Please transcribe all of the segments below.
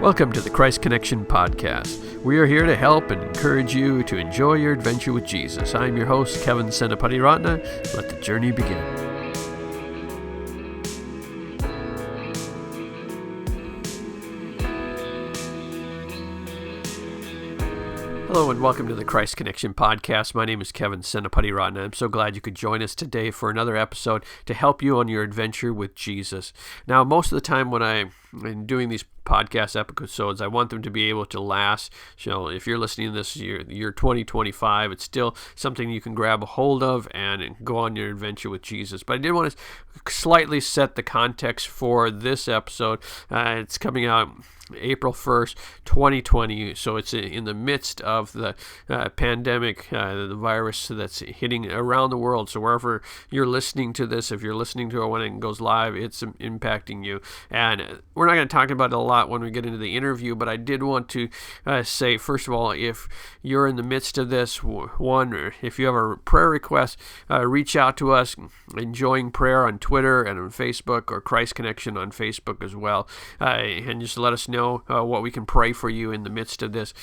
Welcome to the Christ Connection podcast. We are here to help and encourage you to enjoy your adventure with Jesus. I'm your host, Kevin Senapati-Ratna. Let the journey begin. Hello and welcome to the Christ Connection podcast. My name is Kevin Senapati-Ratna. I'm so glad you could join us today for another episode to help you on your adventure with Jesus. Now, most of the time when I'm doing these podcast episodes, I want them to be able to last. So if you're listening to this year 2025, it's still something you can grab a hold of and go on your adventure with Jesus. But I did want to slightly set the context for this episode. It's coming out April 1st, 2020, so it's in the midst of the pandemic, the virus that's hitting around the world. So wherever you're listening to this, if you're listening to it when it goes live, it's impacting you. And we're not going to talk about it a lot when we get into the interview, but I did want to say, first of all, if you're in the midst of this, or if you have a prayer request, reach out to us, Enjoying Prayer on Twitter and on Facebook, or Christ Connection on Facebook as well, and just let us know what we can pray for you in the midst of this.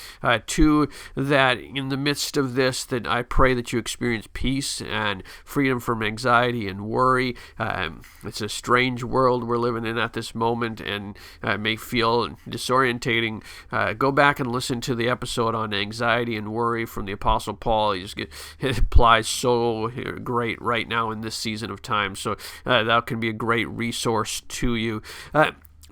Two, that in the midst of this, that I pray that you experience peace and freedom from anxiety and worry. It's a strange world we're living in at this moment, and may feel disorientating. Go back and listen to the episode on anxiety and worry from the Apostle Paul. It applies so great right now in this season of time. So that can be a great resource to you.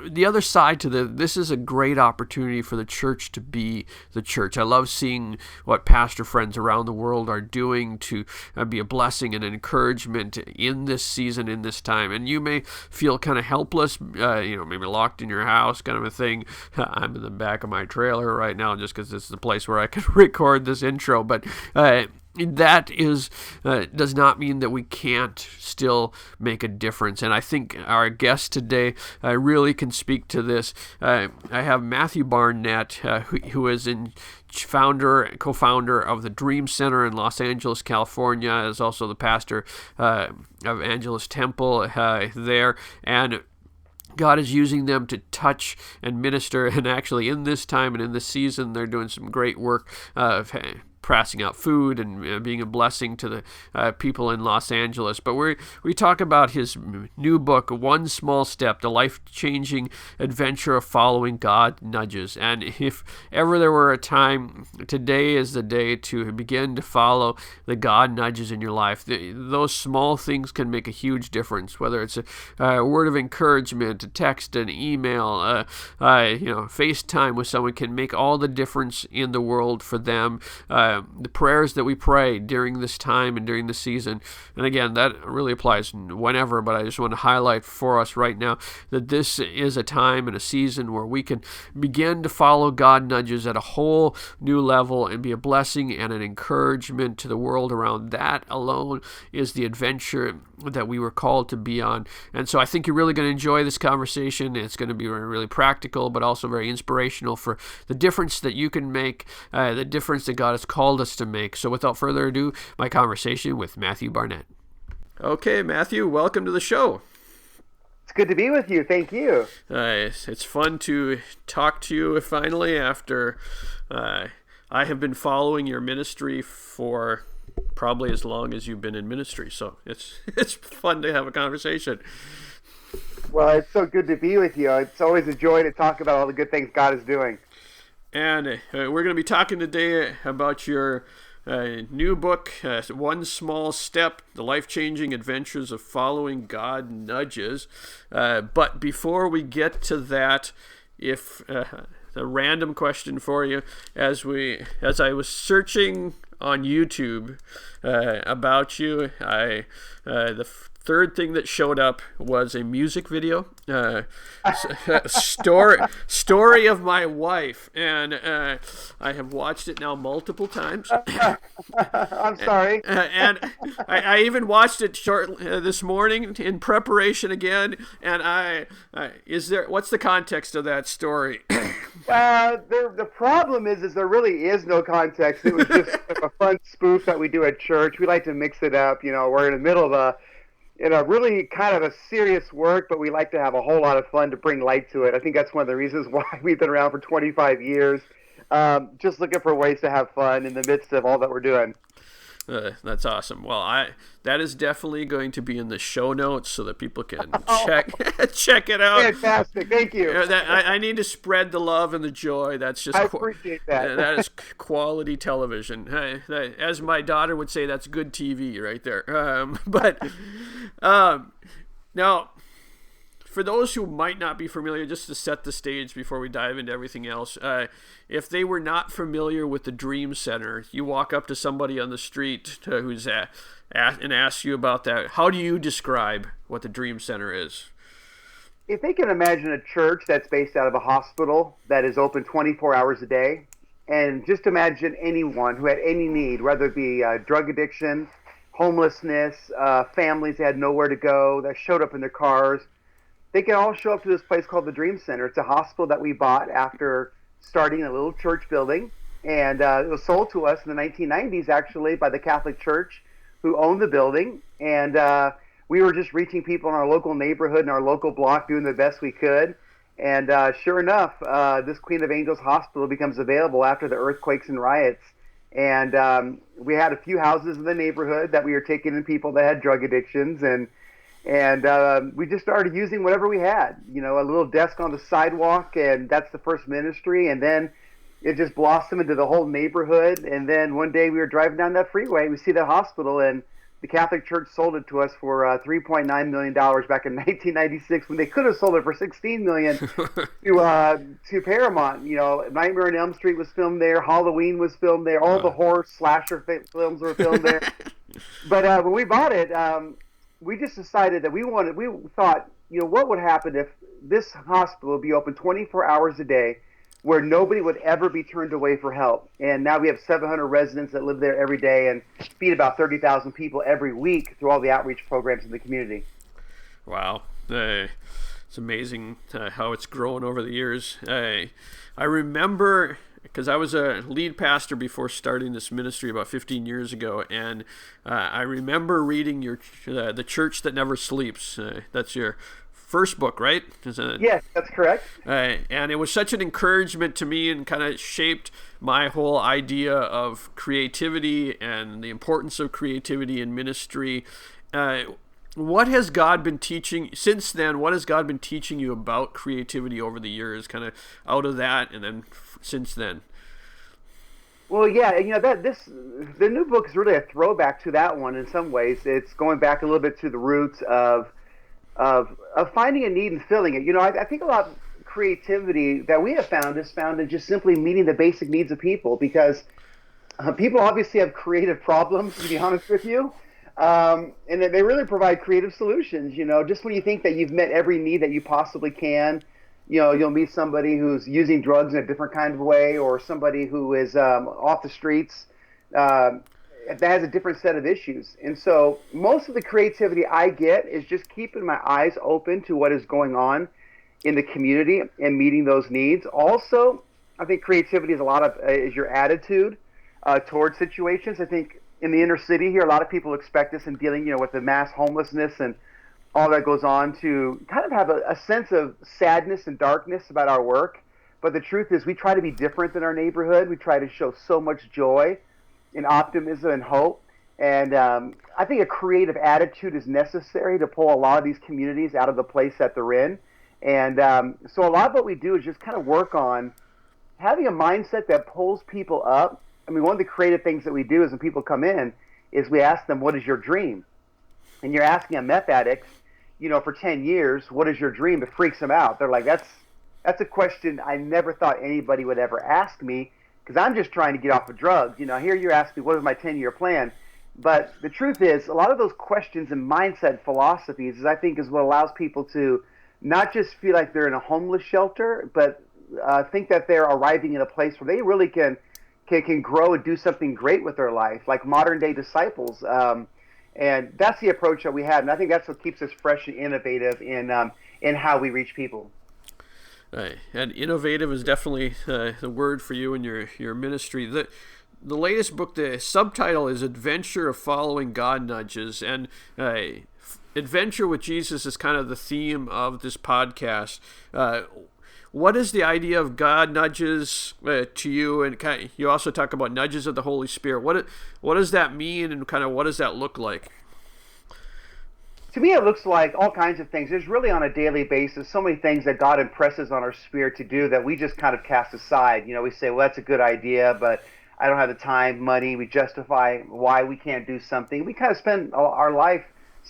The other side to this is a great opportunity for the church to be the church. I love seeing what pastor friends around the world are doing to be a blessing and an encouragement in this season, in this time. And you may feel kind of helpless, maybe locked in your house kind of a thing. I'm in the back of my trailer right now just because this is the place where I can record this intro. But that does not mean that we can't still make a difference. And I think our guest today really can speak to this. I have Matthew Barnett, who is co-founder of the Dream Center in Los Angeles, California, is also the pastor of Angelus Temple there. And God is using them to touch and minister, and actually in this time and in this season, they're doing some great work of passing out food and being a blessing to the people in Los Angeles. But we talk about his new book, One Small Step, the life-changing adventure of following God nudges. And if ever there were a time, today is the day to begin to follow the God nudges in your life. Those small things can make a huge difference, whether it's a word of encouragement, a text, an email, FaceTime with someone can make all the difference in the world for them. The prayers that we pray during this time and during the season, and again, that really applies whenever, but I just want to highlight for us right now that this is a time and a season where we can begin to follow God nudges at a whole new level and be a blessing and an encouragement to the world around. That alone is the adventure that we were called to be on. And so I think you're really going to enjoy this conversation. It's going to be really practical, but also very inspirational for the difference that you can make, the difference that God has called us to make. So without further ado, my conversation with Matthew Barnett. Okay, Matthew, welcome to the show. It's good to be with you. Thank you. It's fun to talk to you finally after I have been following your ministry for probably as long as you've been in ministry. So it's fun to have a conversation. Well, it's so good to be with you. It's always a joy to talk about all the good things God is doing. And we're going to be talking today about your new book, One Small Step, The Life-Changing Adventures of Following God Nudges. But before we get to that, if a random question for you, as I was searching on YouTube about you, the third thing that showed up was a music video, story of my wife, and I have watched it now multiple times. I'm sorry. And I even watched it this morning in preparation again. And what's the context of that story? The problem is there really is no context. It was just a fun spoof that we do at church. We like to mix it up. We're in the middle of really kind of a serious work, but we like to have a whole lot of fun to bring light to it. I think that's one of the reasons why we've been around for 25 years, just looking for ways to have fun in the midst of all that we're doing. That's awesome. Well, that is definitely going to be in the show notes so that people can check it out. Fantastic, thank you. I need to spread the love and the joy. That's just I appreciate that. That is quality television. As my daughter would say, that's good TV right there. Now, for those who might not be familiar, just to set the stage before we dive into everything else, if they were not familiar with the Dream Center, you walk up to somebody on the street who's and asks you about that. How do you describe what the Dream Center is? If they can imagine a church that's based out of a hospital that is open 24 hours a day, and just imagine anyone who had any need, whether it be drug addiction, homelessness, families that had nowhere to go, that showed up in their cars, they can all show up to this place called the Dream Center. It's a hospital that we bought after starting a little church building, and it was sold to us in the 1990s, actually, by the Catholic Church, who owned the building. And we were just reaching people in our local neighborhood and our local block, doing the best we could. And sure enough, this Queen of Angels Hospital becomes available after the earthquakes and riots. And we had a few houses in the neighborhood that we were taking in people that had drug addictions, and we just started using whatever we had, a little desk on the sidewalk, and that's the first ministry. And then it just blossomed into the whole neighborhood. And then one day we were driving down that freeway, we see that hospital, and the Catholic Church sold it to us for $3.9 million back in 1996, when they could have sold it for $16 million to Paramount. Nightmare on Elm Street was filmed there, Halloween was filmed there, all the horror slasher films were filmed there. But when we bought it, we just decided that we thought, what would happen if this hospital would be open 24 hours a day, where nobody would ever be turned away for help. And now we have 700 residents that live there every day and feed about 30,000 people every week through all the outreach programs in the community. Wow. It's amazing how it's grown over the years. I remember, because I was a lead pastor before starting this ministry about 15 years ago, and I remember reading The Church That Never Sleeps. That's your first book, right? Yes, that's correct. And it was such an encouragement to me, and kind of shaped my whole idea of creativity and the importance of creativity in ministry. What has God been teaching since then? What has God been teaching you about creativity over the years, kind of out of that, and then since then? Well, yeah, the new book is really a throwback to that one in some ways. It's going back a little bit to the roots of finding a need and filling it. I think a lot of creativity that we have found is found in just simply meeting the basic needs of people, because people obviously have creative problems, to be honest with you. And they really provide creative solutions. Just when you think that you've met every need that you possibly can, you'll meet somebody who's using drugs in a different kind of way, or somebody who is off the streets that has a different set of issues. And so most of the creativity I get is just keeping my eyes open to what is going on in the community and meeting those needs. Also, I think creativity is your attitude towards situations. I think in the inner city here, a lot of people expect us in dealing, with the mass homelessness and all that goes on, to kind of have a sense of sadness and darkness about our work. But the truth is, we try to be different than our neighborhood. We try to show so much joy and optimism and hope. And I think a creative attitude is necessary to pull a lot of these communities out of the place that they're in. And so a lot of what we do is just kind of work on having a mindset that pulls people up. I mean, one of the creative things that we do is when people come in is we ask them, what is your dream? And you're asking a meth addict, for 10 years, what is your dream? It freaks them out. They're like, that's a question I never thought anybody would ever ask me, because I'm just trying to get off of drugs. Here you're asking me, what is my 10-year plan? But the truth is, a lot of those questions and mindset philosophies I think is what allows people to not just feel like they're in a homeless shelter, but think that they're arriving in a place where they really can grow and do something great with their life, like modern day disciples. And that's the approach that we have, and I think that's what keeps us fresh and innovative in how we reach people. And innovative is definitely the word for you and your ministry. The latest book, the subtitle is Adventure of Following God Nudges. And adventure with Jesus is kind of the theme of this podcast. What is the idea of God nudges to you? And you also talk about nudges of the Holy Spirit. What does that mean, and kind of what does that look like? To me, it looks like all kinds of things. There's really on a daily basis so many things that God impresses on our spirit to do that we just kind of cast aside. We say, well, that's a good idea, but I don't have the time, money. We justify why we can't do something. We kind of spend our life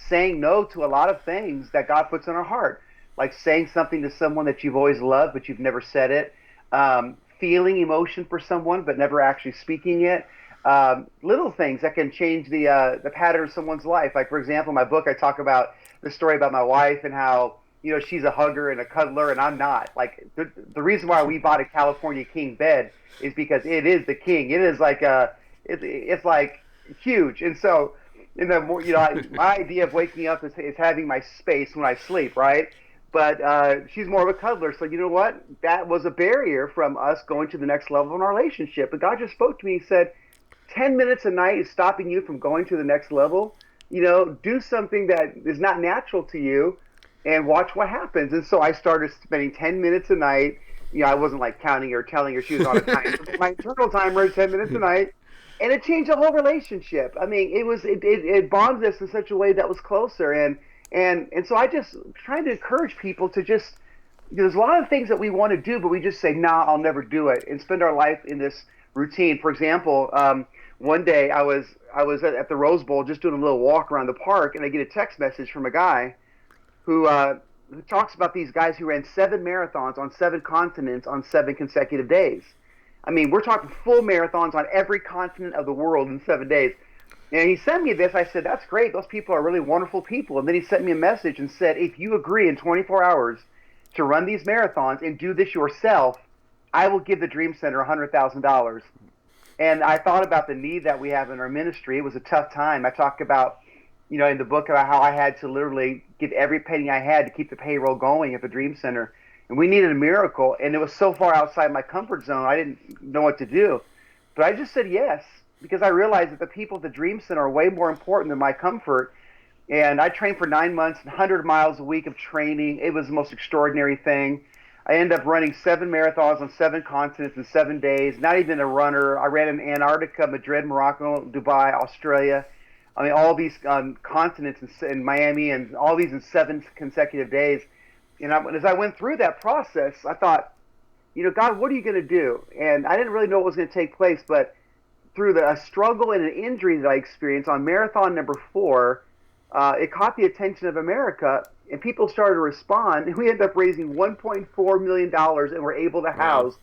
saying no to a lot of things that God puts in our heart, like saying something to someone that you've always loved, but you've never said it, feeling emotion for someone, but never actually speaking it. Little things that can change the pattern of someone's life. Like, for example, in my book, I talk about the story about my wife and how, she's a hugger and a cuddler and I'm not. Like, the reason why we bought a California king bed is because it is the king. It is like it's like huge. And so, my idea of waking up is having my space when I sleep, right? But she's more of a cuddler. So you know what? That was a barrier from us going to the next level in our relationship. But God just spoke to me. He said, 10 minutes a night is stopping you from going to the next level. Do something that is not natural to you and watch what happens. And so I started spending 10 minutes a night. I wasn't like counting her, telling her she was on a timer. My internal timer is 10 minutes a night. And it changed the whole relationship. I mean, it bonds us in such a way that was closer. And so I just trying to encourage people to just, there's a lot of things that we want to do, but we just say, nah, I'll never do it, and spend our life in this routine. For example, one day I was at the Rose Bowl just doing a little walk around the park, and I get a text message from a guy who talks about these guys who ran 7 marathons on 7 continents on 7 consecutive days. I mean, we're talking full marathons on every continent of the world in 7 days. And he sent me this. I said, that's great. Those people are really wonderful people. And then he sent me a message and said, if you agree in 24 hours to run these marathons and do this yourself, I will give the Dream Center $100,000. And I thought about the need that we have in our ministry. It was a tough time. I talk about, in the book about how I had to literally give every penny I had to keep the payroll going at the Dream Center. And we needed a miracle. And it was so far outside my comfort zone, I didn't know what to do. But I just said yes, because I realized that the people at the Dream Center are way more important than my comfort. And I trained for 9 months, 100 miles a week of training. It was the most extraordinary thing. I ended up running 7 marathons on 7 continents in 7 days. Not even a runner. I ran in Antarctica, Madrid, Morocco, Dubai, Australia. I mean, all these continents in Miami, and all these in 7 consecutive days. And as I went through that process, I thought, God, what are you going to do? And I didn't really know what was going to take place, but through a struggle and an injury that I experienced on marathon number 4, it caught the attention of America, and people started to respond, and we ended up raising $1.4 million, and were able to house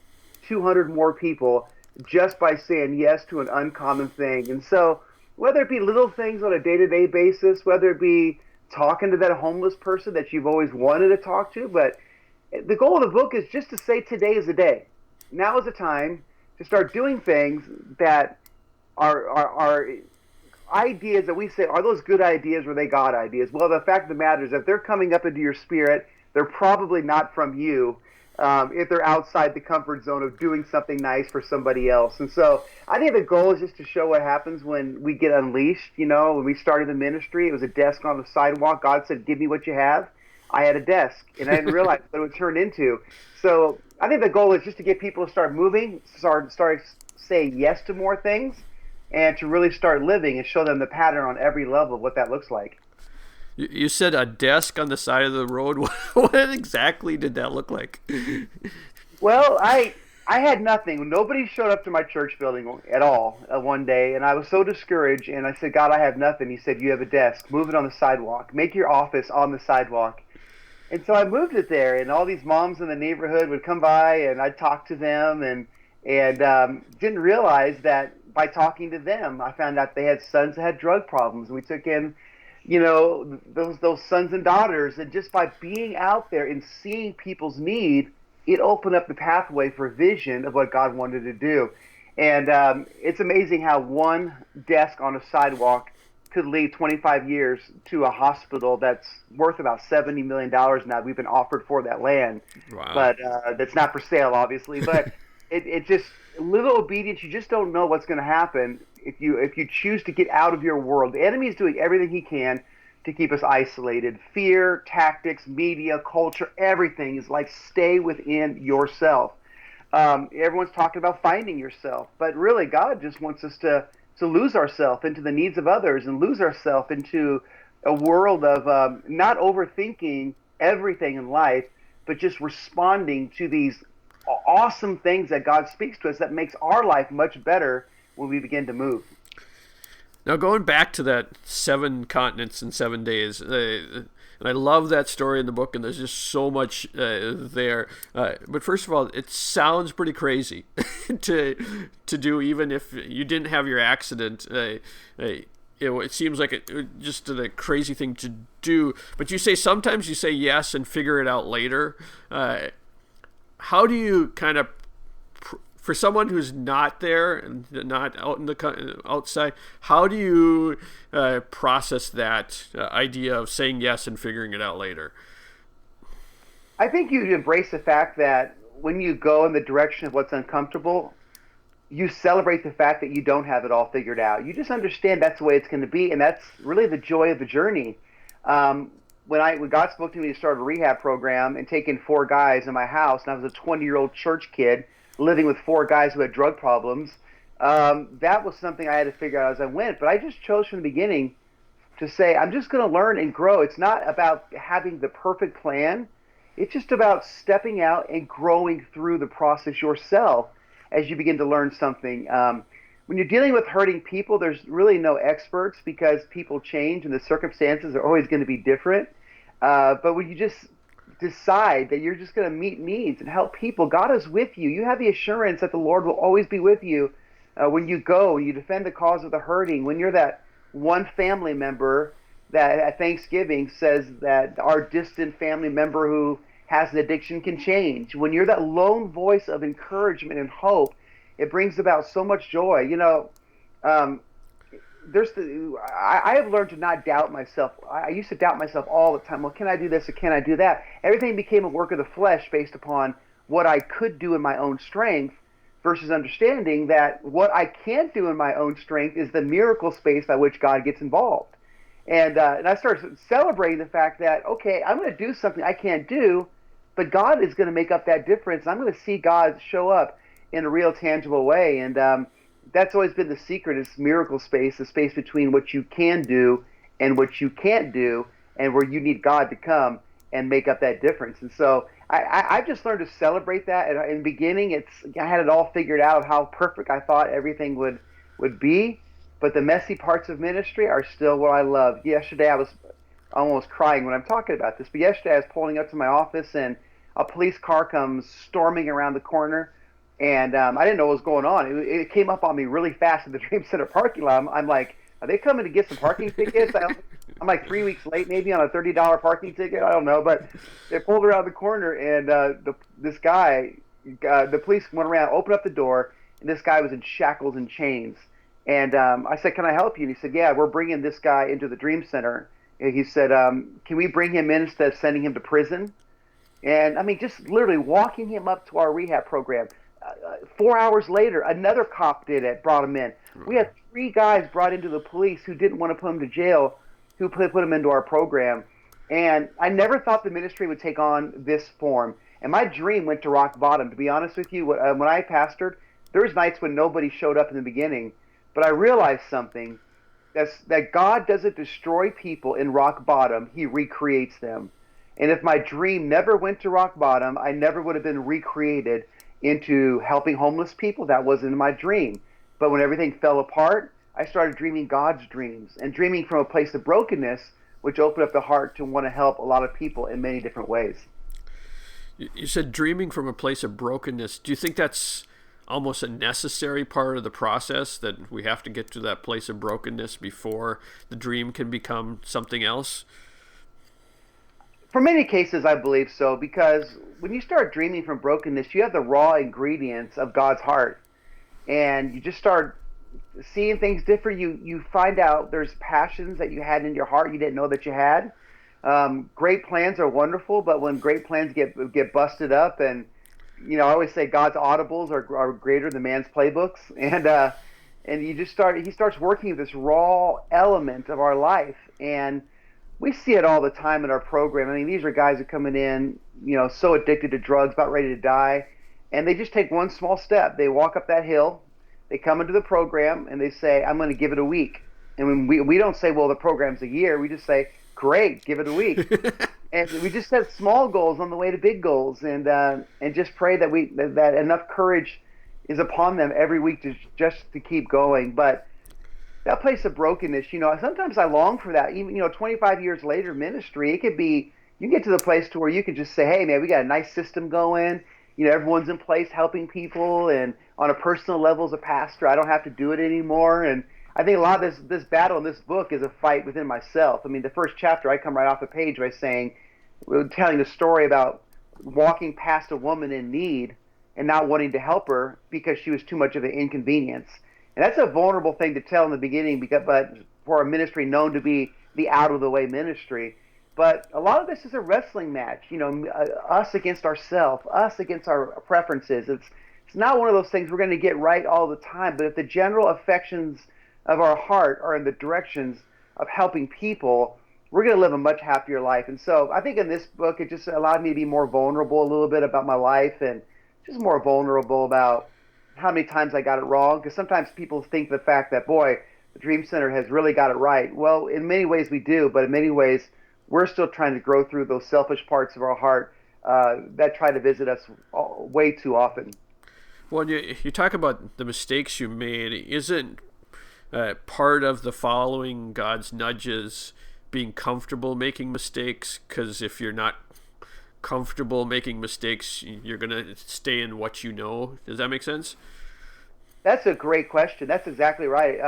200 more people just by saying yes to an uncommon thing. And so whether it be little things on a day-to-day basis, whether it be talking to that homeless person that you've always wanted to talk to, but the goal of the book is just to say today is the day. Now is the time to start doing things that are ideas that we say, are those good ideas or are they God ideas? Well, the fact of the matter is, if they're coming up into your spirit, they're probably not from you, if they're outside the comfort zone of doing something nice for somebody else. And so I think the goal is just to show what happens when we get unleashed. When we started the ministry, it was a desk on the sidewalk. God said, give me what you have. I had a desk, and I didn't realize what it would turn into. So I think the goal is just to get people to start moving, start saying yes to more things, and to really start living and show them the pattern on every level of what that looks like. You said a desk on the side of the road. What exactly did that look like? Well, I had nothing. Nobody showed up to my church building at all one day, and I was so discouraged, and I said, God, I have nothing. He said, you have a desk. Move it on the sidewalk. Make your office on the sidewalk. And so I moved it there, and all these moms in the neighborhood would come by, and I'd talk to them, and didn't realize that by talking to them, I found out they had sons that had drug problems. We took in, those sons and daughters, and just by being out there and seeing people's need, it opened up the pathway for vision of what God wanted to do. And it's amazing how one desk on a sidewalk could lead 25 years to a hospital that's worth about $70 million now. We've been offered for that land. Wow. But that's not for sale, obviously. But it just, little obedience, you just don't know what's going to happen if you choose to get out of your world. The enemy is doing everything he can to keep us isolated. Fear, tactics, media, culture, everything is like stay within yourself. Everyone's talking about finding yourself, but really God just wants us to lose ourselves into the needs of others and lose ourselves into a world of not overthinking everything in life, but just responding to these awesome things that God speaks to us that makes our life much better when we begin to move. Now, going back to that 7 continents in 7 days, and I love that story in the book, and there's just so much there. But first of all, it sounds pretty crazy to do, even if you didn't have your accident. It seems like just a crazy thing to do. But you say sometimes you say yes and figure it out later. How do you kind of, for someone who's not there and not out in the outside, how do you process that idea of saying yes and figuring it out later? I think you embrace the fact that when you go in the direction of what's uncomfortable, you celebrate the fact that you don't have it all figured out. You just understand that's the way it's going to be, and that's really the joy of the journey. When God spoke to me to start a rehab program and taking 4 guys in my house, and I was a 20-year-old church kid living with 4 guys who had drug problems, that was something I had to figure out as I went. But I just chose from the beginning to say, I'm just going to learn and grow. It's not about having the perfect plan. It's just about stepping out and growing through the process yourself as you begin to learn something. When you're dealing with hurting people, there's really no experts because people change and the circumstances are always going to be different. But when you just decide that you're just going to meet needs and help people, God is with you. You have the assurance that the Lord will always be with you when you go and you defend the cause of the hurting. When you're that one family member that at Thanksgiving says that our distant family member who has an addiction can change. When you're that lone voice of encouragement and hope, it brings about so much joy. You know, I have learned to not doubt myself. I used to doubt myself all the time. Well, can I do this or can I do that? Everything became a work of the flesh based upon what I could do in my own strength versus understanding that what I can't do in my own strength is the miracle space by which God gets involved. And I started celebrating the fact that, okay, I'm going to do something I can't do, but God is going to make up that difference. I'm going to see God show up in a real tangible way. And that's always been the secret, is miracle space, the space between what you can do and what you can't do, and where you need God to come and make up that difference. And so I've just learned to celebrate that. And in the beginning, I had it all figured out how perfect I thought everything would be. But the messy parts of ministry are still what I love. Yesterday, I was almost crying when I'm talking about this. But yesterday, I was pulling up to my office, and a police car comes storming around the corner. And I didn't know what was going on. It came up on me really fast in the Dream Center parking lot. I'm like, are they coming to get some parking tickets? I'm like 3 weeks late maybe on a $30 parking ticket. I don't know. But they pulled around the corner, and this guy, the police went around, opened up the door, and this guy was in shackles and chains. And I said, can I help you? And he said, yeah, we're bringing this guy into the Dream Center. And he said, can we bring him in instead of sending him to prison? And I mean, just literally walking him up to our rehab program. 4 hours later, another cop brought him in. We had 3 guys brought into the police who didn't want to put him to jail, who put him into our program. And I never thought the ministry would take on this form. And my dream went to rock bottom. To be honest with you, when I pastored, there was nights when nobody showed up in the beginning. But I realized something, that God doesn't destroy people in rock bottom. He recreates them. And if my dream never went to rock bottom, I never would have been recreated into helping homeless people. That wasn't my dream. But when everything fell apart, I started dreaming God's dreams and dreaming from a place of brokenness, which opened up the heart to want to help a lot of people in many different ways. You said dreaming from a place of brokenness. Do you think that's almost a necessary part of the process, that we have to get to that place of brokenness before the dream can become something else? For many cases, I believe so, because when you start dreaming from brokenness, you have the raw ingredients of God's heart, and you just start seeing things different. You find out there's passions that you had in your heart you didn't know that you had. Great plans are wonderful, but when great plans get busted up, and I always say God's audibles are greater than man's playbooks, and he starts working with this raw element of our life, and we see it all the time in our program. I mean, these are guys that coming in, so addicted to drugs, about ready to die, and they just take one small step. They walk up that hill, they come into the program, and they say, "I'm going to give it a week." And when we don't say, "Well, the program's a year," we just say, "Great, give it a week." And we just set small goals on the way to big goals, and just pray that that enough courage is upon them every week to keep going. But that place of brokenness, sometimes I long for that. Even 25 years later, ministry, it could be you get to the place to where you can just say, "Hey, man, we got a nice system going. Everyone's in place helping people, and on a personal level as a pastor, I don't have to do it anymore." And I think a lot of this battle in this book is a fight within myself. I mean, the first chapter, I come right off the page by telling a story about walking past a woman in need and not wanting to help her because she was too much of an inconvenience. And that's a vulnerable thing to tell in the beginning, but for a ministry known to be the out of the way ministry. But a lot of this is a wrestling match, us against ourselves, us against our preferences. It's not one of those things we're going to get right all the time. But if the general affections of our heart are in the directions of helping people, we're going to live a much happier life. And so I think in this book, it just allowed me to be more vulnerable a little bit about my life, and just more vulnerable about how many times I got it wrong. Because sometimes people think the fact that, boy, the Dream Center has really got it right. Well, in many ways we do, but in many ways we're still trying to grow through those selfish parts of our heart that try to visit us way too often. Well, you talk about the mistakes you made. Isn't part of the following God's nudges being comfortable making mistakes? Because if you're not comfortable making mistakes, you're going to stay in what you know. Does that make sense? That's a great question. That's exactly right.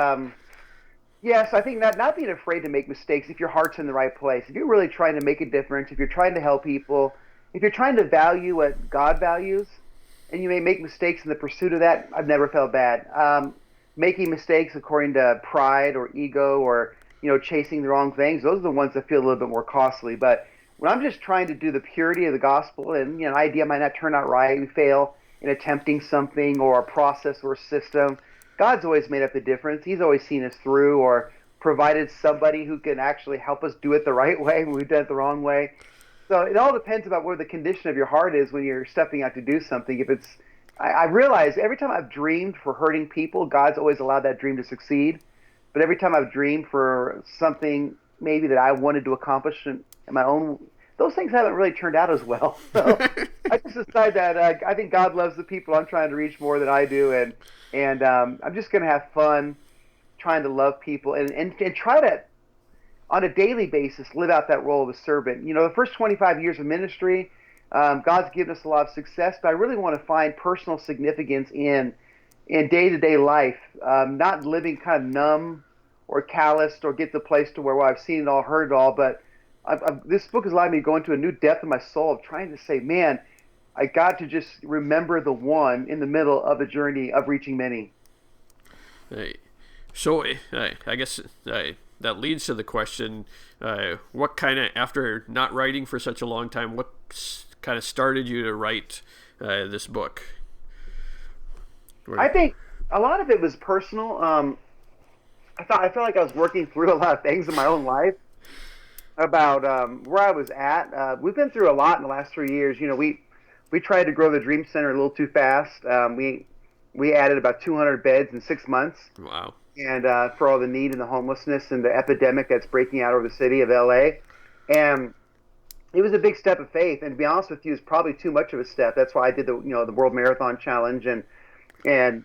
Yes, I think not being afraid to make mistakes if your heart's in the right place. If you're really trying to make a difference, if you're trying to help people, if you're trying to value what God values, and you may make mistakes in the pursuit of that, I've never felt bad. Making mistakes according to pride or ego or chasing the wrong things, those are the ones that feel a little bit more costly. But when I'm just trying to do the purity of the gospel, and an idea might not turn out right, we fail in attempting something or a process or a system, God's always made up the difference. He's always seen us through or provided somebody who can actually help us do it the right way when we've done it the wrong way. So it all depends about where the condition of your heart is when you're stepping out to do something. I realize every time I've dreamed for hurting people, God's always allowed that dream to succeed. But every time I've dreamed for something maybe that I wanted to accomplish in my own, those things haven't really turned out as well. So I just decided that I think God loves the people I'm trying to reach more than I do, and I'm just going to have fun trying to love people and try to, on a daily basis, live out that role of a servant. The first 25 years of ministry, God's given us a lot of success, but I really want to find personal significance in day-to-day life, not living kind of numb or calloused or get to the place to where, well, I've seen it all, heard it all, but this book has allowed me to go into a new depth in my soul of trying to say, man, I got to just remember the one in the middle of the journey of reaching many. So I guess that leads to the question, what kind of, after not writing for such a long time, what kind of started you to write this book? I think a lot of it was personal. I felt like I was working through a lot of things in my own life about where I was at. We've been through a lot in the last 3 years. We tried to grow the Dream Center a little too fast. We added about 200 beds in 6 months. Wow. And for all the need and the homelessness and the epidemic that's breaking out over the city of LA. And it was a big step of faith. And to be honest with you, it's probably too much of a step. That's why I did the World Marathon Challenge, and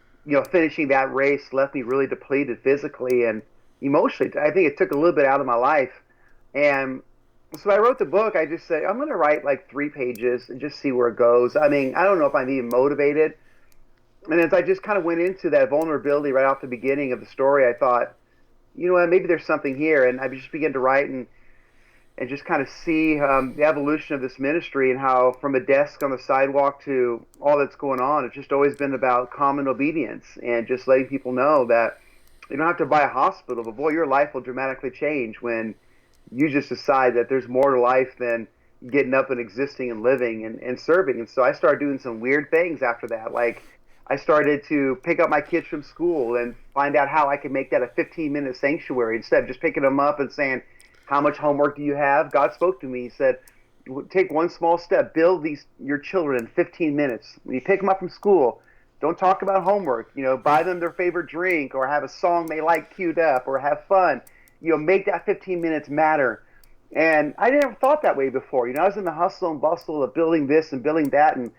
finishing that race left me really depleted physically and emotionally. I think it took a little bit out of my life. And so I wrote the book. I just said, I'm going to write like 3 pages and just see where it goes. I mean, I don't know if I'm even motivated. And as I just kind of went into that vulnerability right off the beginning of the story, I thought, you know what, maybe there's something here. And I just began to write and just kind of see the evolution of this ministry and how from a desk on the sidewalk to all that's going on, it's just always been about common obedience and just letting people know that you don't have to buy a hospital, but boy, your life will dramatically change when you just decide that there's more to life than getting up and existing and living and serving. And so I started doing some weird things after that. Like I started to pick up my kids from school and find out how I could make that a 15-minute sanctuary instead of just picking them up and saying, How much homework do you have? God spoke to me. He said, take one small step. Build your children in 15 minutes. When you pick them up from school, don't talk about homework. Buy them their favorite drink, or have a song they like queued up, or have fun. Make that 15 minutes matter. And I never thought that way before. I was in the hustle and bustle of building this and building that, and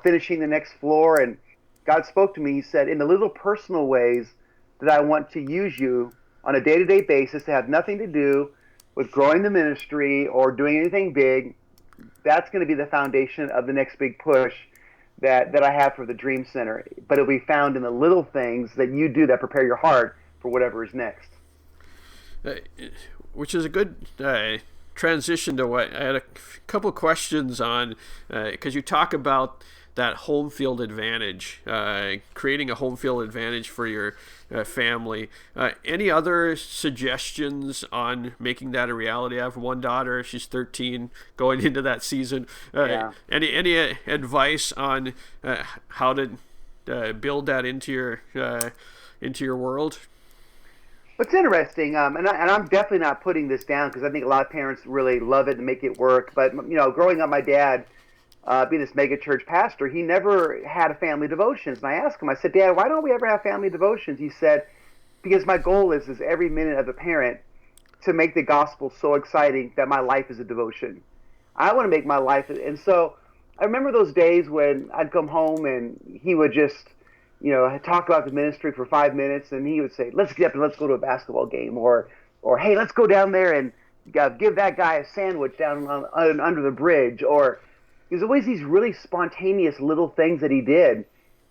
finishing the next floor. And God spoke to me. He said, in the little personal ways that I want to use you on a day-to-day basis, to have nothing to do with growing the ministry or doing anything big, that's going to be the foundation of the next big push that I have for the Dream Center. But it'll be found in the little things that you do that prepare your heart for whatever is next. Which is a good transition to what I had a couple questions on, because you talk about that home field advantage, creating a home field advantage for your family. Any other suggestions on making that a reality? I have one daughter; she's 13, going into that season. Any advice on how to build that into your world? What's interesting, and I'm definitely not putting this down, because I think a lot of parents really love it and make it work. But growing up, my dad, being this mega church pastor, he never had a family devotions. And I asked him, I said, Dad, why don't we ever have family devotions? He said, because my goal is every minute of a parent to make the gospel so exciting that my life is a devotion. I want to make my life. And so I remember those days when I'd come home and he would just, talk about the ministry for 5 minutes, and he would say, let's get up and let's go to a basketball game, or hey, let's go down there and give that guy a sandwich down under the bridge. Or there's always these really spontaneous little things that he did.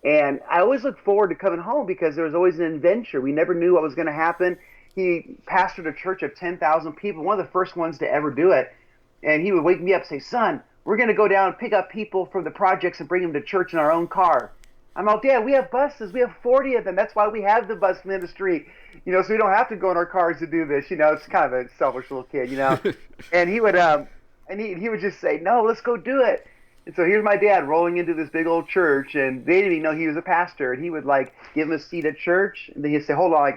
And I always looked forward to coming home, because there was always an adventure. We never knew what was going to happen. He pastored a church of 10,000 people, one of the first ones to ever do it. And he would wake me up and say, son, we're going to go down and pick up people from the projects and bring them to church in our own car. I'm like, Dad, we have buses. We have 40 of them. That's why we have the bus ministry, so we don't have to go in our cars to do this. It's kind of a selfish little kid, And he would, he would just say, no, let's go do it. And so here's my dad rolling into this big old church, and they didn't even know he was a pastor. And he would give him a seat at church, and then he'd say, hold on,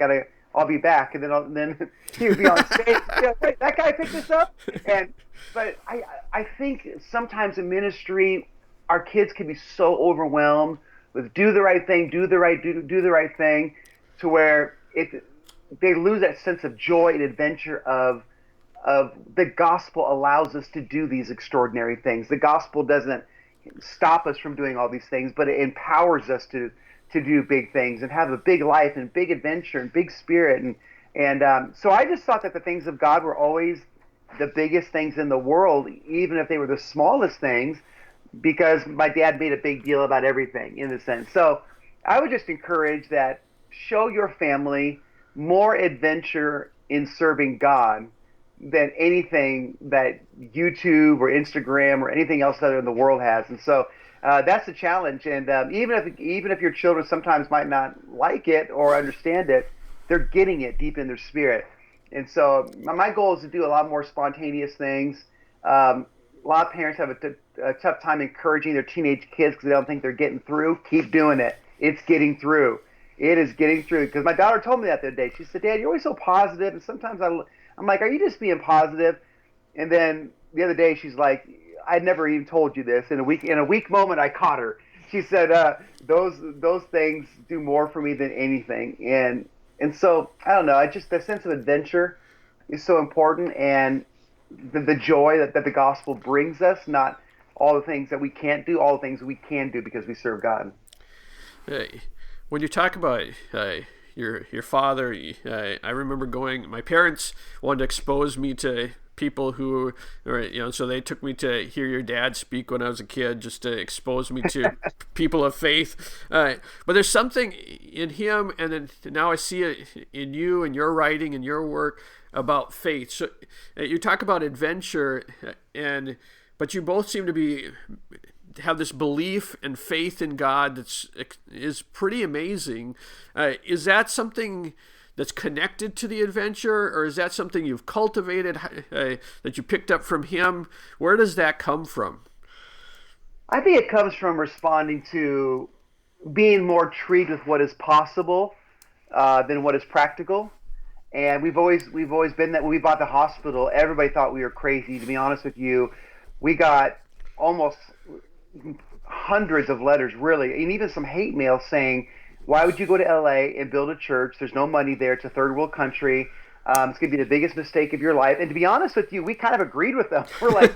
I'll be back. And then he would be on stage. Wait, that guy picked this up. But I think sometimes in ministry, our kids can be so overwhelmed with do the right thing, do the right thing, to where they lose that sense of joy and adventure of the gospel allows us to do these extraordinary things. The gospel doesn't stop us from doing all these things, but it empowers us to do big things and have a big life and big adventure and big spirit. And so I just thought that the things of God were always the biggest things in the world, even if they were the smallest things, because my dad made a big deal about everything in a sense. So I would just encourage that show your family more adventure in serving God than anything that YouTube or Instagram or anything else other in the world has. And so that's the challenge. And even if your children sometimes might not like it or understand it, they're getting it deep in their spirit. And so my goal is to do a lot more spontaneous things. A lot of parents have a tough time encouraging their teenage kids because they don't think they're getting through. Keep doing it. It's getting through. It is getting through. Because my daughter told me that the other day. She said, Dad, you're always so positive. And sometimes I'm like, are you just being positive? And then the other day she's like, I'd never even told you this. In a weak moment, I caught her. She said, those things do more for me than anything. And so, I don't know, the sense of adventure is so important, and the joy that the gospel brings us, not all the things that we can't do, all the things we can do because we serve God. When you talk about your father, I remember my parents wanted to expose me to people who, so they took me to hear your dad speak when I was a kid, just to expose me to people of faith. But there's something in him, and then now I see it in you and your writing and your work about faith. So you talk about adventure, but you both seem to have this belief and faith in God is pretty amazing. Is that something that's connected to the adventure, or is that something you've cultivated, that you picked up from him? Where does that come from? I think it comes from responding to being more intrigued with what is possible than what is practical. And we've always been that. When we bought the hospital, everybody thought we were crazy. To be honest with you, we got almost hundreds of letters, really, and even some hate mail saying, "Why would you go to LA and build a church? There's no money there. It's a third world country. It's going to be the biggest mistake of your life." And to be honest with you, we kind of agreed with them. We're like,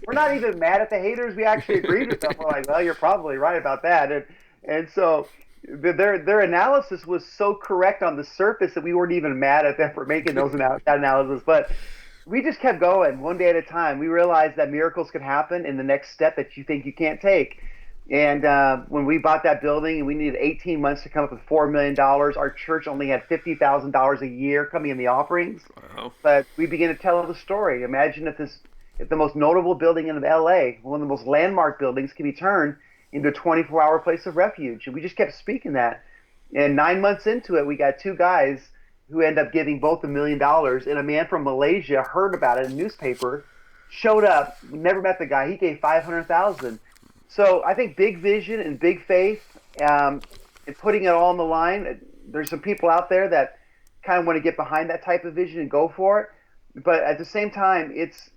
we're not even mad at the haters. We actually agreed with them. We're like, well, you're probably right about that. And so their analysis was so correct on the surface that we weren't even mad at them for making that analysis. But we just kept going one day at a time. We realized that miracles could happen in the next step that you think you can't take. And when we bought that building and we needed 18 months to come up with $4 million, our church only had $50,000 a year coming in the offerings. Wow. But we began to tell the story. Imagine if the most notable building in LA, one of the most landmark buildings, can be turned into a 24-hour place of refuge. And we just kept speaking that. And 9 months into it, we got two guys who ended up giving both $1 million. And a man from Malaysia heard about it in a newspaper, showed up, never met the guy. He gave $500,000. So I think big vision and big faith, and putting it all on the line. There's some people out there that kind of want to get behind that type of vision and go for it. But at the same time, it's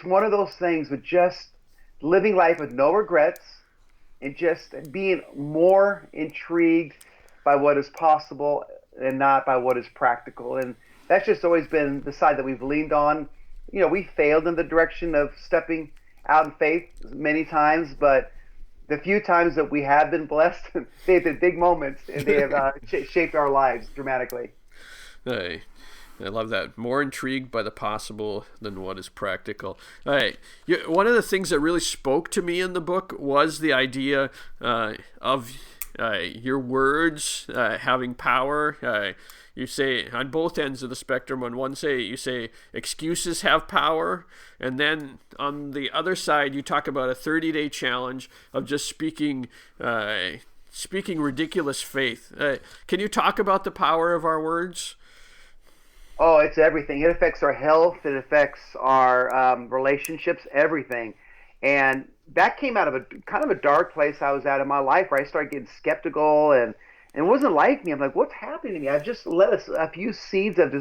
one of those things with just living life with no regrets and just being more intrigued by what is possible and not by what is practical. And that's just always been the side that we've leaned on. We failed in the direction of stepping out in faith many times, but the few times that we have been blessed, they've been big moments, and they have shaped our lives dramatically. Hey, I love that. More intrigued by the possible than what is practical. Hey, one of the things that really spoke to me in the book was the idea of your words having power. You say on both ends of the spectrum. On one side, you say excuses have power, and then on the other side, you talk about a 30-day challenge of just speaking ridiculous faith. Can you talk about the power of our words? Oh, it's everything. It affects our health. It affects our relationships, everything. And that came out of a kind of a dark place I was at in my life, where I started getting skeptical, and it wasn't like me. I'm like, what's happening to me? I've just let a few seeds of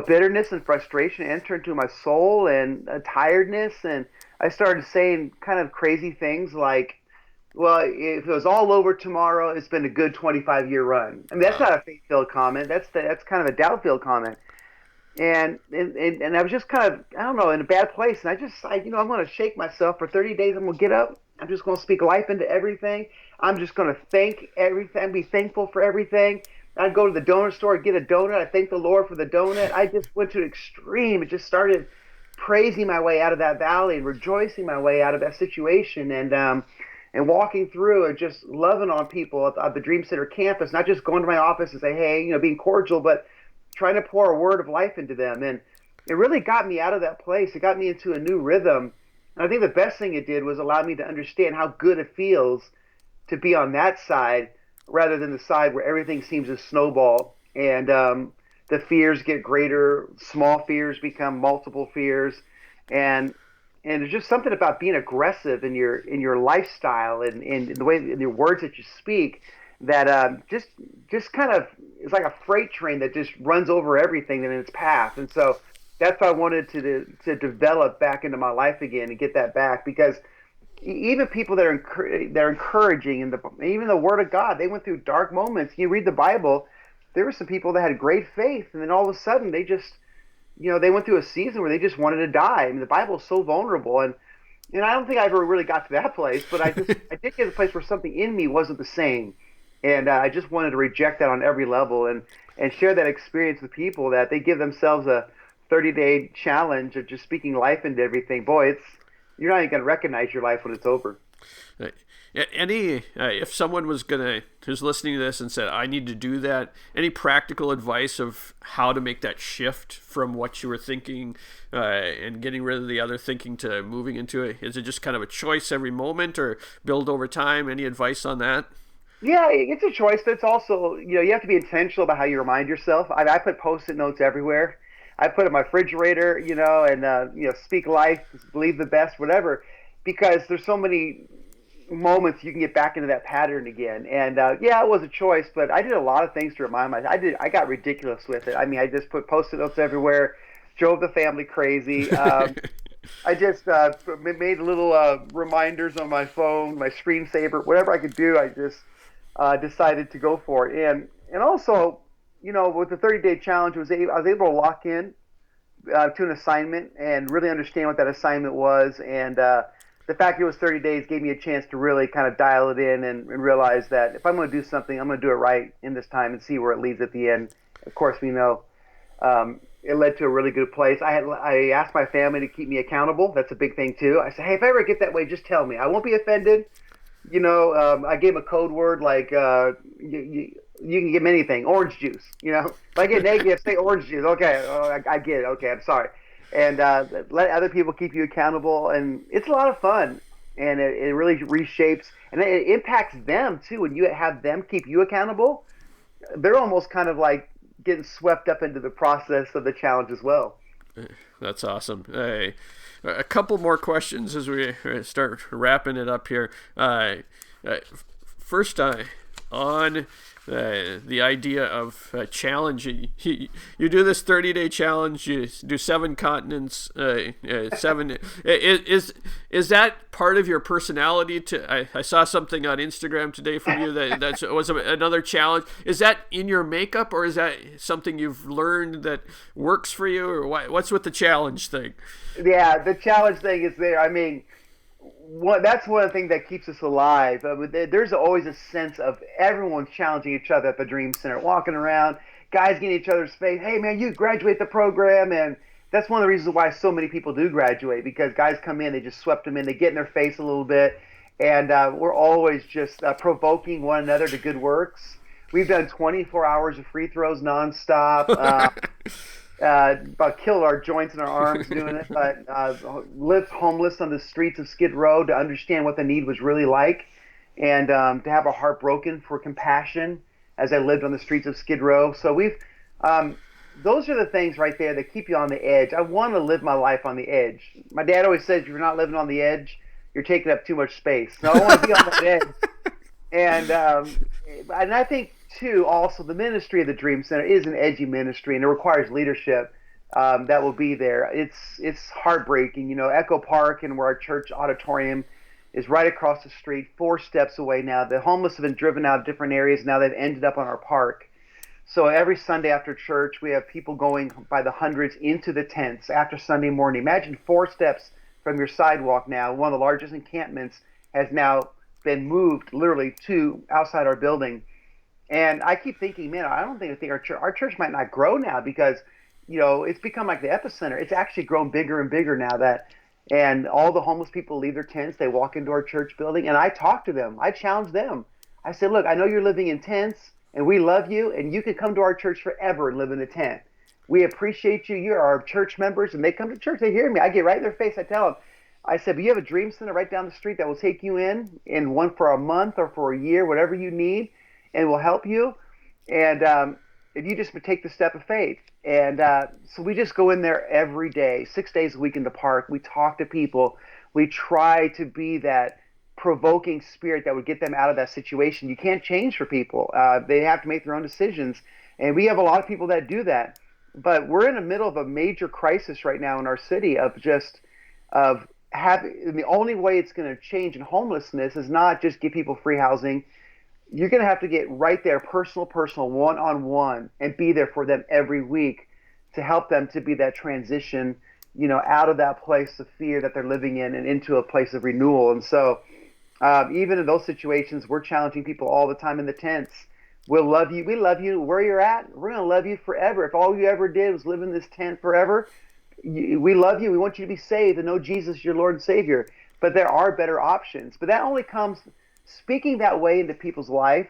bitterness and frustration enter into my soul, and tiredness. And I started saying kind of crazy things like, well, if it was all over tomorrow, it's been a good 25-year run. I mean, that's not a faith-filled comment. That's kind of a doubt-filled comment. And I was just kind of, I don't know, in a bad place. And I'm going to shake myself for 30 days. I'm going to get up. I'm just going to speak life into everything. I'm just going to thank everything, be thankful for everything. I'd go to the donut store, get a donut. I thank the Lord for the donut. I just went to an extreme. It just started praising my way out of that valley and rejoicing my way out of that situation. And walking through and just loving on people at the Dream Center campus, not just going to my office and say, hey, being cordial, but trying to pour a word of life into them. And it really got me out of that place. It got me into a new rhythm. And I think the best thing it did was allow me to understand how good it feels to be on that side rather than the side where everything seems to snowball and the fears get greater, small fears become multiple fears. And there's just something about being aggressive in your lifestyle and in the way, in your words that you speak, that just kind of is like a freight train that just runs over everything in its path. And so that's what I wanted to develop back into my life again and get that back, because even people that are encouraging, and even the Word of God, they went through dark moments. You read the Bible, there were some people that had great faith, and then all of a sudden they just, they went through a season where they just wanted to die. I mean, the Bible is so vulnerable, and I don't think I ever really got to that place, but I did get to the place where something in me wasn't the same, and I just wanted to reject that on every level and share that experience with people, that they give themselves a 30-day challenge of just speaking life into everything. Boy, you're not even going to recognize your life when it's over. If someone who's listening to this and said, I need to do that, any practical advice of how to make that shift from what you were thinking and getting rid of the other thinking to moving into it? Is it just kind of a choice every moment, or build over time? Any advice on that? Yeah, it's a choice, but it's also, you have to be intentional about how you remind yourself. I put Post-it notes everywhere. I put it in my refrigerator, and speak life, believe the best, whatever, because there's so many moments you can get back into that pattern again. And yeah, it was a choice, but I did a lot of things to remind myself. I got ridiculous with it. I mean, I just put post-it notes everywhere, drove the family crazy. I just made little reminders on my phone, my screensaver, whatever I could do. I just decided to go for it. And also, with the 30-day challenge, I was able to lock in to an assignment and really understand what that assignment was. And the fact it was 30 days gave me a chance to really kind of dial it in and realize that if I'm going to do something, I'm going to do it right in this time and see where it leads at the end. Of course, we know it led to a really good place. I asked my family to keep me accountable. That's a big thing too. I said, hey, if I ever get that way, just tell me. I won't be offended. I gave him a code word like you can give me anything, orange juice. If I get negative, say orange juice. Okay, I get it. Okay, I'm sorry. And let other people keep you accountable, and it's a lot of fun, and it really reshapes, and it impacts them too. When you have them keep you accountable, they're almost kind of like getting swept up into the process of the challenge as well. That's awesome. Hey, a couple more questions as we start wrapping it up here. First, on the idea of challenging. You do this 30-day challenge. You do 7 continents. 7 is that part of your personality? I saw something on Instagram today from you that was another challenge. Is that in your makeup, or is that something you've learned that works for you, or what's with the challenge thing? Yeah, the challenge thing is there. I mean, that's one thing that keeps us alive. There's always a sense of everyone challenging each other at the Dream Center, walking around, guys getting each other's face. Hey, man, you graduate the program. And that's one of the reasons why so many people do graduate, because guys come in, they just swept them in, they get in their face a little bit. And we're always just provoking one another to good works. We've done 24 hours of free throws nonstop. About killed our joints and our arms doing it, but lived homeless on the streets of Skid Row to understand what the need was really like, and to have a heart broken for compassion as I lived on the streets of Skid Row. So those are the things right there that keep you on the edge. I want to live my life on the edge. My dad always says, if you're not living on the edge, you're taking up too much space. So I want to be on that edge. And I think too, also the ministry of the Dream Center is an edgy ministry, and it requires leadership that will be there. It's heartbreaking. Echo Park, and where our church auditorium is right across the street, 4 steps away now. The homeless have been driven out of different areas. Now they've ended up on our park. So every Sunday after church, we have people going by the hundreds into the tents after Sunday morning. Imagine 4 steps from your sidewalk now. One of the largest encampments has now been moved literally to outside our building. And I keep thinking, man, I don't think our church might not grow now, because, it's become like the epicenter. It's actually grown bigger and bigger now, and all the homeless people leave their tents. They walk into our church building, and I talk to them. I challenge them. I say, look, I know you're living in tents, and we love you, and you can come to our church forever and live in a tent. We appreciate you. You're our church members, and they come to church. They hear me. I get right in their face. I tell them, I said, but you have a Dream Center right down the street that will take you in one for a month or for a year, whatever you need, and will help you. And if you just take the step of faith. And so we just go in there every day, 6 days a week in the park. We talk to people. We try to be that provoking spirit that would get them out of that situation. You can't change for people. They have to make their own decisions. And we have a lot of people that do that. But we're in the middle of a major crisis right now in our city of having, the only way it's going to change in homelessness is not just give people free housing. You're going to have to get right there, personal, one-on-one, and be there for them every week to help them to be that transition, out of that place of fear that they're living in and into a place of renewal. And so even in those situations, we're challenging people all the time in the tents. We'll love you. We love you where you're at. We're going to love you forever. If all you ever did was live in this tent forever, we love you. We want you to be saved and know Jesus, your Lord and Savior. But there are better options. But that only comes... Speaking that way into people's life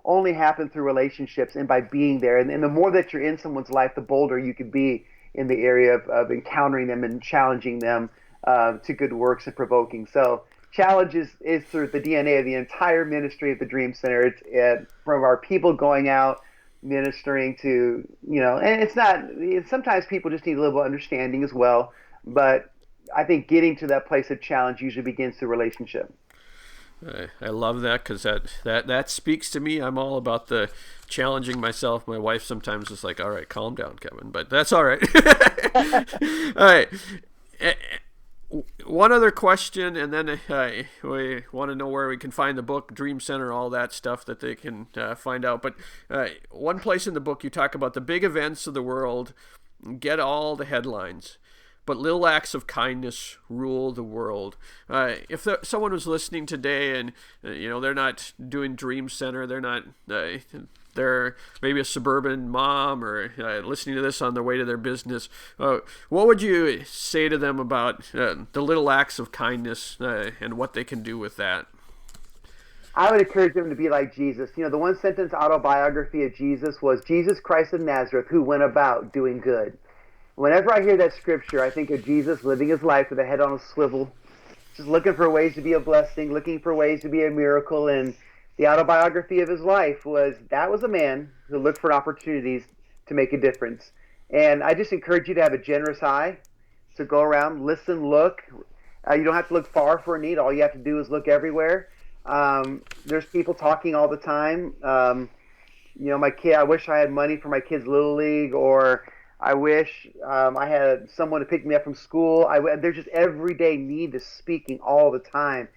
only happens through relationships and by being there. And the more that you're in someone's life, the bolder you can be in the area of encountering them and challenging them to good works and provoking. So challenge is through the DNA of the entire ministry of the Dream Center. It's from our people going out, ministering to, and it's not, sometimes people just need a little understanding as well. But I think getting to that place of challenge usually begins through relationship. I love that, because that speaks to me. I'm all about the challenging myself. My wife sometimes is like, all right, calm down, Kevin, but that's all right. All right. One other question, and then we want to know where we can find the book, Dream Center, all that stuff that they can find out. But one place in the book you talk about the big events of the world get all the headlines, but little acts of kindness rule the world. If someone was listening today and they're not doing Dream Center, they're maybe a suburban mom or listening to this on their way to their business, what would you say to them about the little acts of kindness and what they can do with that? I would encourage them to be like Jesus. The one sentence autobiography of Jesus was, Jesus Christ of Nazareth, who went about doing good. Whenever I hear that scripture, I think of Jesus living his life with a head on a swivel, just looking for ways to be a blessing, looking for ways to be a miracle. And the autobiography of his life was a man who looked for opportunities to make a difference. And I just encourage you to have a generous eye, to go around, listen, look. You don't have to look far for a need. All you have to do is look everywhere. There's people talking all the time. My kid, I wish I had money for my kid's Little League, or I wish I had someone to pick me up from school. There's just everyday need is speaking all the time.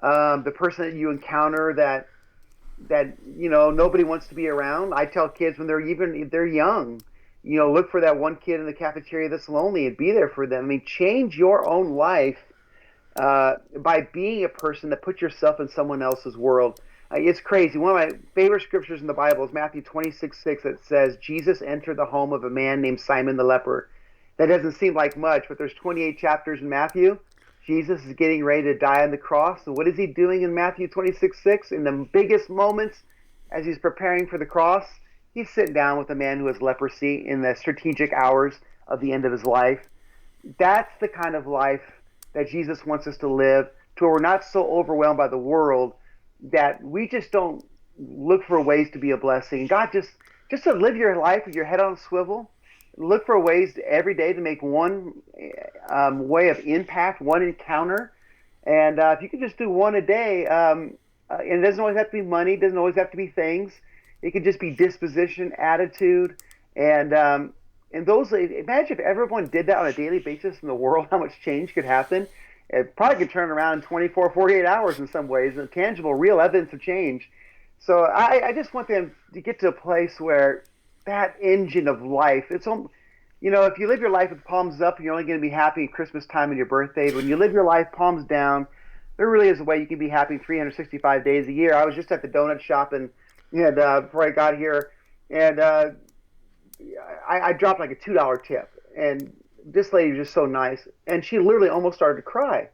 The person that you encounter that nobody wants to be around. I tell kids when they're young, look for that one kid in the cafeteria that's lonely and be there for them. I mean, change your own life by being a person that puts yourself in someone else's world. It's crazy. One of my favorite scriptures in the Bible is Matthew 26:6 that says, Jesus entered the home of a man named Simon the leper. That doesn't seem like much, but there's 28 chapters in Matthew. Jesus is getting ready to die on the cross. And what is he doing in Matthew 26:6? In the biggest moments, as he's preparing for the cross, he's sitting down with a man who has leprosy in the strategic hours of the end of his life. That's the kind of life that Jesus wants us to live, to where we're not so overwhelmed by the world that we just don't look for ways to be a blessing. God, just to live your life with your head on a swivel, look for ways every day to make one way of impact, one encounter. And if you can just do one a day, and it doesn't always have to be money, doesn't always have to be things. It could just be disposition, attitude, and those. Imagine if everyone did that on a daily basis in the world, how much change could happen. It probably could turn around in 24, 48 hours in some ways, and tangible, real evidence of change. So I just want them to get to a place where that engine of life, if you live your life with palms up, you're only going to be happy at Christmas time and your birthday. When you live your life palms down, there really is a way you can be happy 365 days a year. I was just at the donut shop before I got here, and I dropped like a $2 tip, and this lady was just so nice, and she literally almost started to cry.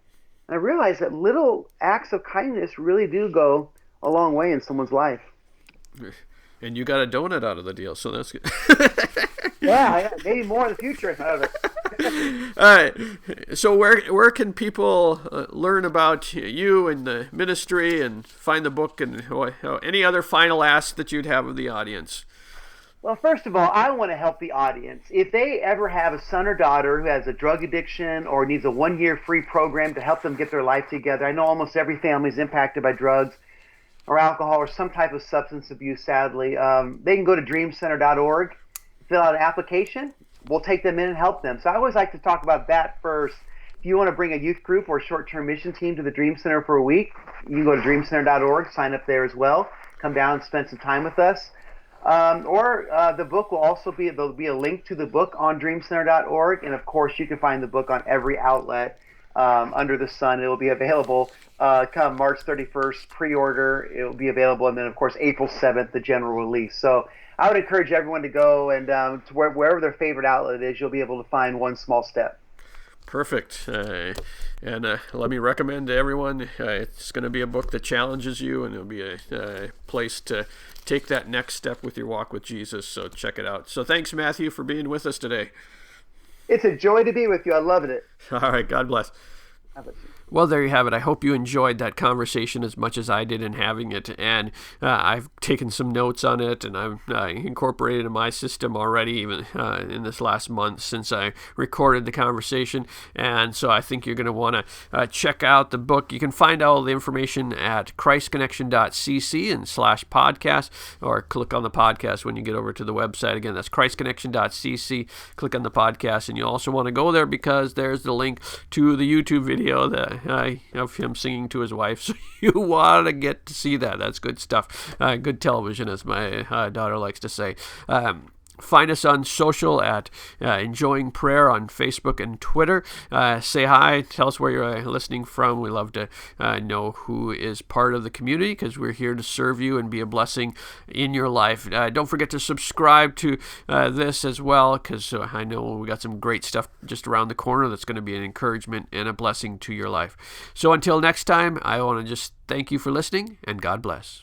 And I realized that little acts of kindness really do go a long way in someone's life. And you got a donut out of the deal, so that's good. Yeah, maybe more in the future out of it. All right. So where can people learn about you and the ministry and find the book, and any other final ask that you'd have of the audience? Well, first of all, I want to help the audience. If they ever have a son or daughter who has a drug addiction or needs a 1-year free program to help them get their life together, I know almost every family is impacted by drugs or alcohol or some type of substance abuse, sadly. They can go to dreamcenter.org, fill out an application. We'll take them in and help them. So I always like to talk about that first. If you want to bring a youth group or a short-term mission team to the Dream Center for a week, you can go to dreamcenter.org, sign up there as well, come down and spend some time with us. The book will also there'll be a link to the book on dreamcenter.org, and of course you can find the book on every outlet under the sun. It will be available come March 31st, pre-order. It will be available, and then of course April 7th, the general release. So I would encourage everyone to go and to wherever their favorite outlet is, you'll be able to find one small step. Perfect. And let me recommend to everyone, it's going to be a book that challenges you, and it'll be a place to take that next step with your walk with Jesus. So check it out. So thanks, Matthew, for being with us today. It's a joy to be with you. I loved it. All right. God bless. God bless you. Well, there you have it. I hope you enjoyed that conversation as much as I did in having it. And I've taken some notes on it, and I've incorporated it in my system already, even in this last month since I recorded the conversation. And so I think you're going to want to check out the book. You can find all the information at christconnection.cc and /podcast, or click on the podcast when you get over to the website. Again, that's christconnection.cc. Click on the podcast, and you also want to go there because there's the link to the YouTube video of him singing to his wife. So you want to get to see that. That's good stuff. Good television, as my daughter likes to say. Find us on social at Enjoying Prayer on Facebook and Twitter. Say hi. Tell us where you're listening from. We love to know who is part of the community, because we're here to serve you and be a blessing in your life. Don't forget to subscribe to this as well, because I know we got some great stuff just around the corner that's going to be an encouragement and a blessing to your life. So until next time, I want to just thank you for listening, and God bless.